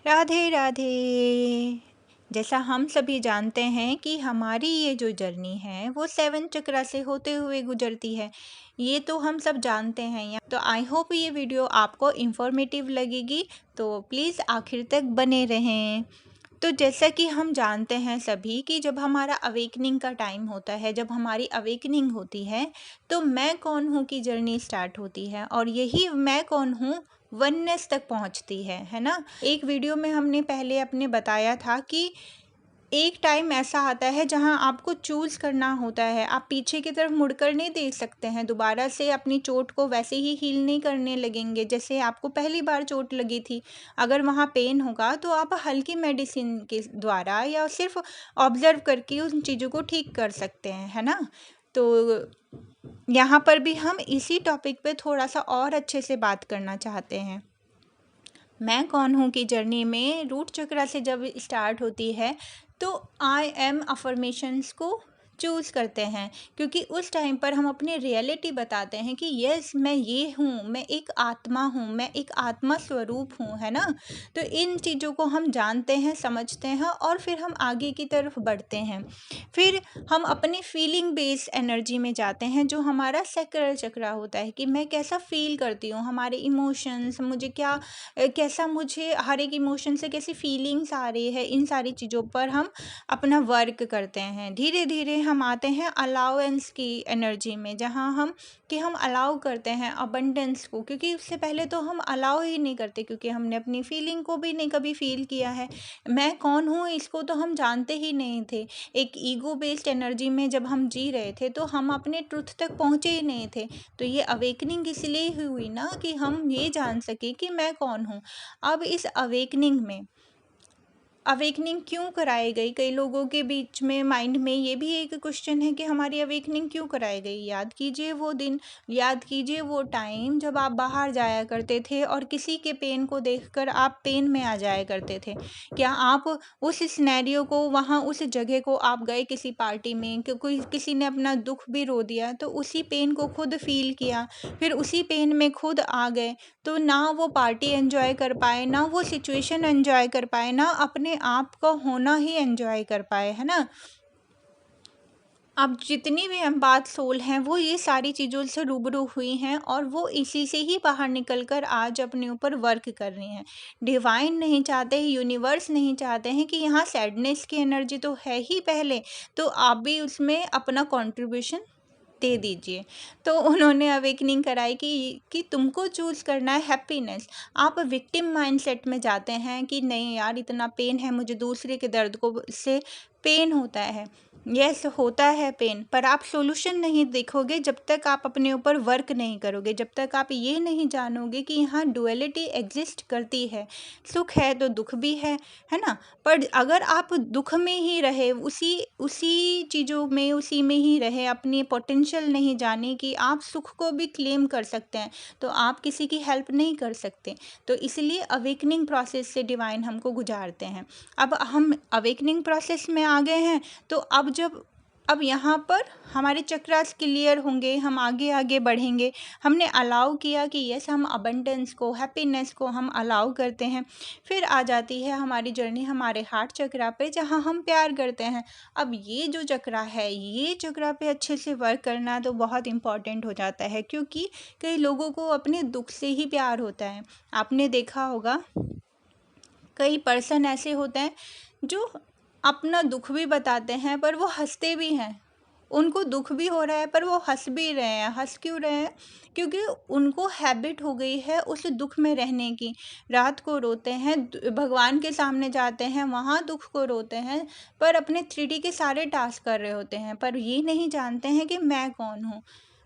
राधे राधे। जैसा हम सभी जानते हैं कि हमारी ये जो जर्नी है वो 7 चक्रा से होते हुए गुजरती है। ये तो हम सब जानते हैं। तो आई होप ये वीडियो आपको इन्फॉर्मेटिव लगेगी, तो प्लीज़ आखिर तक बने रहें। तो जैसा कि हम जानते हैं सभी कि जब हमारा अवेकनिंग का टाइम होता है, जब हमारी अवेकनिंग होती है, तो मैं कौन हूँ की जर्नी स्टार्ट होती है और यही मैं कौन हूँ वननेस तक पहुँचती है ना। एक वीडियो में हमने पहले अपने बताया था कि एक टाइम ऐसा आता है जहां आपको चूज़ करना होता है। आप पीछे की तरफ मुड़कर नहीं देख सकते हैं, दोबारा से अपनी चोट को वैसे ही हील नहीं करने लगेंगे जैसे आपको पहली बार चोट लगी थी। अगर वहाँ पेन होगा तो आप हल्की मेडिसिन के द्वारा या सिर्फ ऑब्जर्व करके उन चीज़ों को ठीक कर सकते हैं, है ना। तो यहाँ पर भी हम इसी टॉपिक पे थोड़ा सा और अच्छे से बात करना चाहते हैं। मैं कौन हूँ की जर्नी में रूट चक्रा से जब स्टार्ट होती है तो आई एम अफर्मेशंस को चूज़ करते हैं, क्योंकि उस टाइम पर हम अपनी रियलिटी बताते हैं कि यस मैं ये हूँ, मैं एक आत्मा हूँ, मैं एक आत्मा स्वरूप हूँ, है ना। तो इन चीज़ों को हम जानते हैं, समझते हैं और फिर हम आगे की तरफ बढ़ते हैं। फिर हम अपनी फीलिंग बेस्ड एनर्जी में जाते हैं जो हमारा सैक्रल चक्रा होता है कि मैं कैसा फील करती हूँ, हमारे इमोशंस, मुझे क्या कैसा, मुझे हर एक इमोशन से कैसी फीलिंग्स आ रही है, इन सारी चीज़ों पर हम अपना वर्क करते हैं। धीरे धीरे हम आते हैं अलाउंस की एनर्जी में, जहाँ हम अलाउ करते हैं अबंडेंस को, क्योंकि उससे पहले तो हम अलाउ ही नहीं करते, क्योंकि हमने अपनी फीलिंग को भी नहीं कभी फील किया है। मैं कौन हूँ इसको तो हम जानते ही नहीं थे। एक ईगो बेस्ड एनर्जी में जब हम जी रहे थे तो हम अपने ट्रुथ तक पहुँचे ही नहीं थे। तो ये अवेकनिंग इसलिए ही हुई ना कि हम ये जान सके कि मैं कौन हूँ। अब इस अवेकनिंग क्यों कराई गई, कई लोगों के बीच में माइंड में ये भी एक क्वेश्चन है कि हमारी अवेकनिंग क्यों कराई गई। याद कीजिए वो दिन, याद कीजिए वो टाइम जब आप बाहर जाया करते थे और किसी के पेन को देखकर आप पेन में आ जाया करते थे। क्या आप उस सिनेरियो को, वहाँ उस जगह को आप गए किसी पार्टी में कि कोई किसी ने अपना दुख भी रो दिया तो उसी पेन को खुद फील किया, फिर उसी पेन में खुद आ गए, तो ना वो पार्टी एंजॉय कर पाए, ना वो सिचुएशन एंजॉय कर पाए, ना अपने आप का होना ही एंजॉय कर पाए, है ना। अब जितनी भी हम बात सोल हैं वो ये सारी चीज़ों से रूबरू हुई हैं और वो इसी से ही बाहर निकल कर आज अपने ऊपर वर्क कर रही हैं। डिवाइन नहीं चाहते, यूनिवर्स नहीं चाहते हैं कि यहाँ सैडनेस की एनर्जी तो है ही पहले, तो आप भी उसमें अपना कंट्रीब्यूशन दे दीजिए। तो उन्होंने अवेकनिंग कराई कि तुमको चूज़ करना है हैप्पीनेस। आप विक्टिम माइंडसेट में जाते हैं कि नहीं यार इतना पेन है, मुझे दूसरे के दर्द को से पेन होता है। यस होता है पेन, पर आप सॉल्यूशन नहीं देखोगे जब तक आप अपने ऊपर वर्क नहीं करोगे, जब तक आप ये नहीं जानोगे कि यहाँ डुअलिटी एग्जिस्ट करती है। सुख है तो दुख भी है ना। पर अगर आप दुख में ही रहे, उसी उसी चीज़ों में, उसी में ही रहे, अपनी पोटेंशियल नहीं जाने कि आप सुख को भी क्लेम कर सकते हैं, तो आप किसी की हेल्प नहीं कर सकते। तो इसलिए अवेकनिंग प्रोसेस से डिवाइन हमको गुजारते हैं। अब हम अवेकनिंग प्रोसेस में आ गए हैं, तो अब यहाँ पर हमारे चक्रास क्लियर होंगे, हम आगे आगे बढ़ेंगे। हमने अलाउ किया कि यस हम अबंडेंस को, हैप्पीनेस को हम अलाउ करते हैं। फिर आ जाती है हमारी जर्नी हमारे हार्ट चक्रा पे, जहाँ हम प्यार करते हैं। अब ये जो चक्रा है, ये चक्रा पे अच्छे से वर्क करना तो बहुत इम्पॉर्टेंट हो जाता है, क्योंकि कई लोगों को अपने दुख से ही प्यार होता है। आपने देखा होगा कई पर्सन ऐसे होते हैं जो अपना दुख भी बताते हैं पर वो हंसते भी हैं। उनको दुख भी हो रहा है पर वो हंस भी रहे हैं। हंस क्यों रहे हैं? क्योंकि उनको हैबिट हो गई है उस दुख में रहने की। रात को रोते हैं, भगवान के सामने जाते हैं, वहाँ दुख को रोते हैं, पर अपने 3D के सारे टास्क कर रहे होते हैं, पर ये नहीं जानते हैं कि मैं कौन हूँ,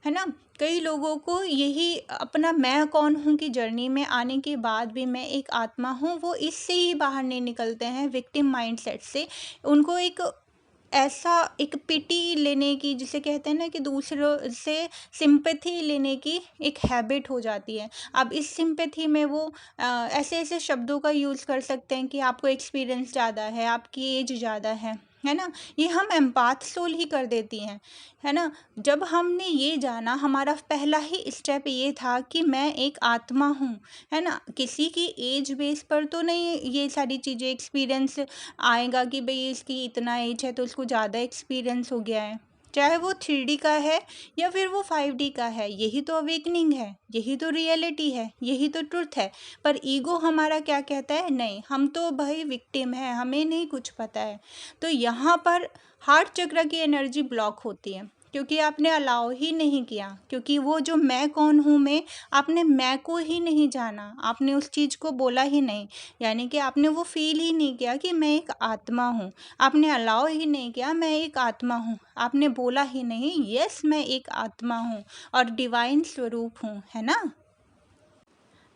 है ना। कई लोगों को यही अपना मैं कौन हूँ की जर्नी में आने के बाद भी मैं एक आत्मा हूँ, वो इससे ही बाहर नहीं निकलते हैं विक्टिम माइंडसेट से। उनको एक पिटी लेने की, जिसे कहते हैं ना कि दूसरों से सिंपैथी लेने की एक हैबिट हो जाती है। अब इस सिंपैथी में वो ऐसे ऐसे शब्दों का यूज़ कर सकते हैं कि आपको एक्सपीरियंस ज़्यादा है, आपकी एज ज़्यादा है, है ना। ये हम एम्पाथ सोल ही कर देती हैं, है ना। जब हमने ये जाना, हमारा पहला ही स्टेप ये था कि मैं एक आत्मा हूँ, है ना। किसी की एज बेस पर तो नहीं ये सारी चीज़ें एक्सपीरियंस आएगा कि भाई इसकी इतना एज है तो उसको ज़्यादा एक्सपीरियंस हो गया है, चाहे वो 3D का है या फिर वो 5D का है। यही तो अवेकनिंग है, यही तो रियलिटी है, यही तो ट्रुथ है। पर ईगो हमारा क्या कहता है, नहीं हम तो भाई विक्टिम है, हमें नहीं कुछ पता है। तो यहाँ पर हार्ट चक्र की एनर्जी ब्लॉक होती है, क्योंकि आपने अलाउ ही नहीं किया, क्योंकि वो जो मैं कौन हूँ मैं, आपने मैं को ही नहीं जाना, आपने उस चीज़ को बोला ही नहीं, यानी कि आपने वो फील ही नहीं किया कि मैं एक आत्मा हूँ। आपने अलाउ ही नहीं किया मैं एक आत्मा हूँ, आपने बोला ही नहीं यस मैं एक आत्मा हूँ और डिवाइन स्वरूप हूँ, है ना।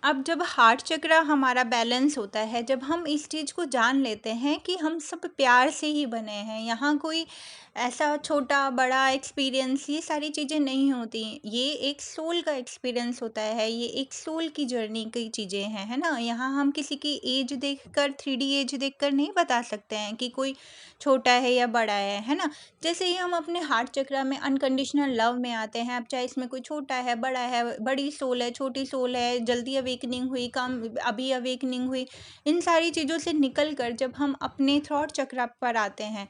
अब जब हार्ट चक्र हमारा बैलेंस होता है, जब हम इस चीज़ को जान लेते हैं कि हम सब प्यार से ही बने हैं, यहाँ कोई ऐसा छोटा बड़ा एक्सपीरियंस ये सारी चीज़ें नहीं होती, ये एक सोल का एक्सपीरियंस होता है, ये एक सोल की जर्नी की चीज़ें हैं, है ना। यहाँ हम किसी की एज देखकर 3D एज देखकर नहीं बता सकते हैं कि कोई छोटा है या बड़ा है ना। जैसे ही हम अपने हार्ट चक्र में अनकंडीशनल लव में आते हैं, अब चाहे इसमें कोई छोटा है बड़ा है, बड़ी सोल है छोटी सोल है, जल्दी अवेकनिंग हुई कम अभी अवेकनिंग हुई, इन सारी चीज़ों से निकल कर जब हम अपने थॉट चक्र पर आते हैं,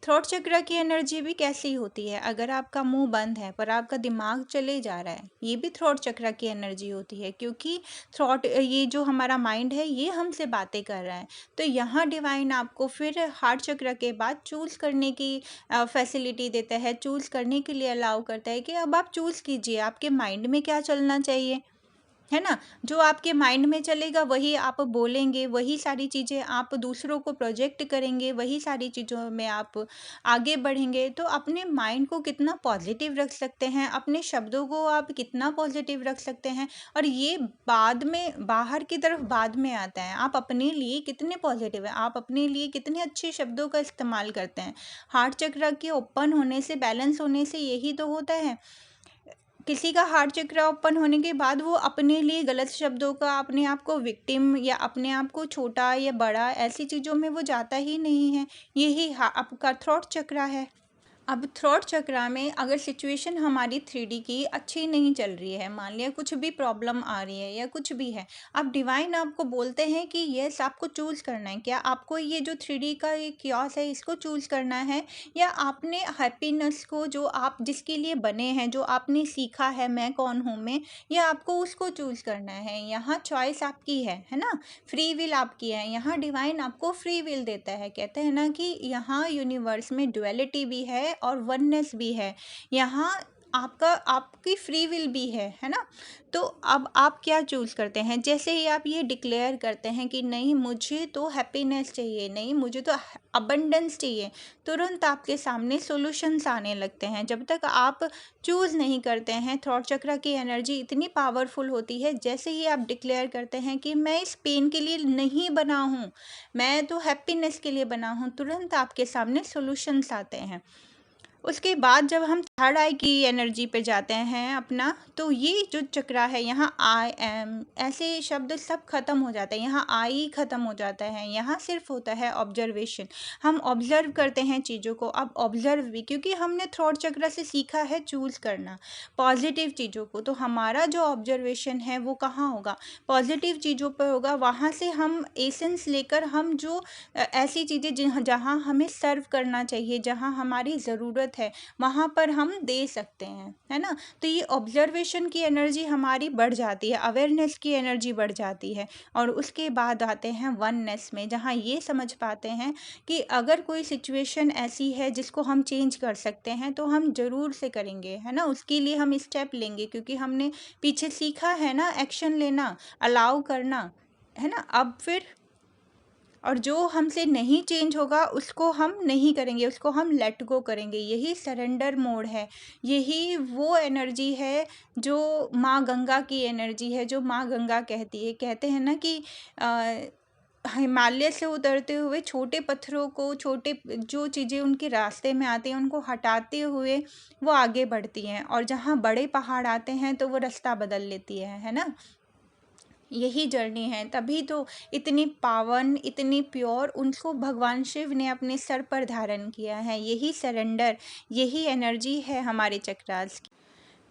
थ्रोट चक्र की एनर्जी भी कैसी होती है, अगर आपका मुंह बंद है पर आपका दिमाग चले जा रहा है, ये भी थ्रोट चक्र की एनर्जी होती है, क्योंकि थ्रोट ये जो हमारा माइंड है ये हमसे बातें कर रहा है। तो यहाँ डिवाइन आपको फिर हार्ट चक्र के बाद चूज़ करने की फैसिलिटी देता है, चूज़ करने के लिए अलाउ करता है कि अब आप चूज़ कीजिए आपके माइंड में क्या चलना चाहिए, है ना। जो आपके माइंड में चलेगा वही आप बोलेंगे, वही सारी चीज़ें आप दूसरों को प्रोजेक्ट करेंगे, वही सारी चीज़ों में आप आगे बढ़ेंगे। तो अपने माइंड को कितना पॉजिटिव रख सकते हैं, अपने शब्दों को आप कितना पॉजिटिव रख सकते हैं, और ये बाद में बाहर की तरफ बाद में आता है। आप अपने लिए कितने पॉजिटिव हैं, आप अपने लिए कितने अच्छे शब्दों का इस्तेमाल करते हैं। हार्ट चक्र के ओपन होने से, बैलेंस होने से यही तो होता है। किसी का हार्ट चक्र ओपन होने के बाद वो अपने लिए गलत शब्दों का, अपने आप को विक्टिम या अपने आप को छोटा या बड़ा ऐसी चीज़ों में वो जाता ही नहीं है। यही आपका थ्रोट चक्र है। अब थ्रोट चक्र में अगर सिचुएशन हमारी 3D की अच्छी नहीं चल रही है, मान लिया कुछ भी प्रॉब्लम आ रही है या कुछ भी है, अब डिवाइन आपको बोलते हैं कि यस आपको चूज़ करना है, क्या आपको ये जो 3D का ये क्योस है इसको चूज़ करना है, या आपने हैप्पीनेस को जो आप जिसके लिए बने हैं, जो आपने सीखा है मैं कौन हूँ मैं, या आपको उसको चूज़ करना है। यहाँ चॉइस आपकी है ना, फ्री विल आपकी है। यहाँ डिवाइन आपको फ्री विल देता है, कहते हैं ना कि यहाँ यूनिवर्स में डुअलिटी भी है और वननेस भी है। यहाँ आपकी फ्री विल भी है ना। तो अब आप क्या चूज़ करते हैं, जैसे ही आप ये डिक्लेयर करते हैं कि नहीं मुझे तो हैप्पीनेस चाहिए, नहीं मुझे तो अबंडेंस चाहिए, तुरंत आपके सामने सॉल्यूशंस आने लगते हैं। जब तक आप चूज़ नहीं करते हैं, थॉट चक्र की एनर्जी इतनी पावरफुल होती है, जैसे ही आप डिक्लेयर करते हैं कि मैं इस पेन के लिए नहीं बना हूँ, मैं तो हैप्पीनेस के लिए बना हूँ, तुरंत आपके सामने सॉल्यूशंस आते हैं। उसके बाद जब हम थर्ड आई की एनर्जी पे जाते हैं अपना, तो ये जो चक्र है यहाँ आई एम ऐसे शब्द सब खत्म हो जाते हैं, यहाँ आई खत्म हो जाता है, यहाँ सिर्फ होता है ऑब्जर्वेशन। हम ऑब्जर्व करते हैं चीज़ों को। अब ऑब्जर्व भी, क्योंकि हमने थ्रोट चक्र से सीखा है चूज़ करना पॉजिटिव चीज़ों को, तो हमारा जो ऑब्जर्वेशन है वो कहाँ होगा, पॉजिटिव चीज़ों पर होगा। वहाँ से हम एसेंस लेकर हम जो ऐसी चीज़ें जहाँ हमें सर्व करना चाहिए, जहाँ हमारी ज़रूरत है, वहाँ पर हम दे सकते हैं, है ना। तो ये ऑब्जर्वेशन की एनर्जी हमारी बढ़ जाती है, अवेयरनेस की एनर्जी बढ़ जाती है, और उसके बाद आते हैं वननेस में, जहाँ ये समझ पाते हैं कि अगर कोई सिचुएशन ऐसी है जिसको हम चेंज कर सकते हैं तो हम ज़रूर से करेंगे, है ना। उसके लिए हम स्टेप लेंगे, क्योंकि हमने पीछे सीखा है ना एक्शन लेना, अलाउ करना, है ना। अब फिर और जो हमसे नहीं चेंज होगा उसको हम नहीं करेंगे, उसको हम लेट गो करेंगे। यही सरेंडर मोड है, यही वो एनर्जी है जो माँ गंगा की एनर्जी है, जो माँ गंगा कहती है। कहते हैं ना कि हिमालय से उतरते हुए छोटे पत्थरों को, छोटे जो चीज़ें उनके रास्ते में आती हैं उनको हटाते हुए वो आगे बढ़ती हैं, और जहाँ बड़े पहाड़ आते हैं तो वो रास्ता बदल लेती है ना। यही जर्नी है, तभी तो इतनी पावन, इतनी प्योर उनको भगवान शिव ने अपने सर पर धारण किया है। यही सरेंडर, यही एनर्जी है हमारे चक्रास की।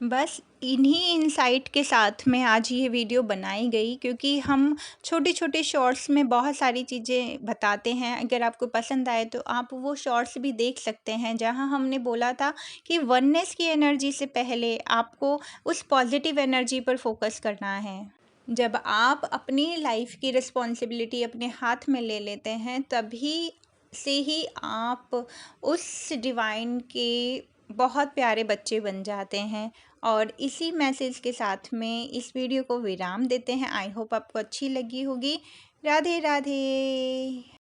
बस इन्हीं इंसाइट के साथ में आज ये वीडियो बनाई गई, क्योंकि हम छोटे छोटे शॉर्ट्स में बहुत सारी चीज़ें बताते हैं। अगर आपको पसंद आए तो आप वो शॉर्ट्स भी देख सकते हैं, जहां हमने बोला था कि वननेस की एनर्जी से पहले आपको उस पॉजिटिव एनर्जी पर फोकस करना है। जब आप अपनी लाइफ की रिस्पॉन्सिबिलिटी अपने हाथ में ले लेते हैं, तभी से ही आप उस डिवाइन के बहुत प्यारे बच्चे बन जाते हैं। और इसी मैसेज के साथ में इस वीडियो को विराम देते हैं। आई होप आपको अच्छी लगी होगी। राधे राधे।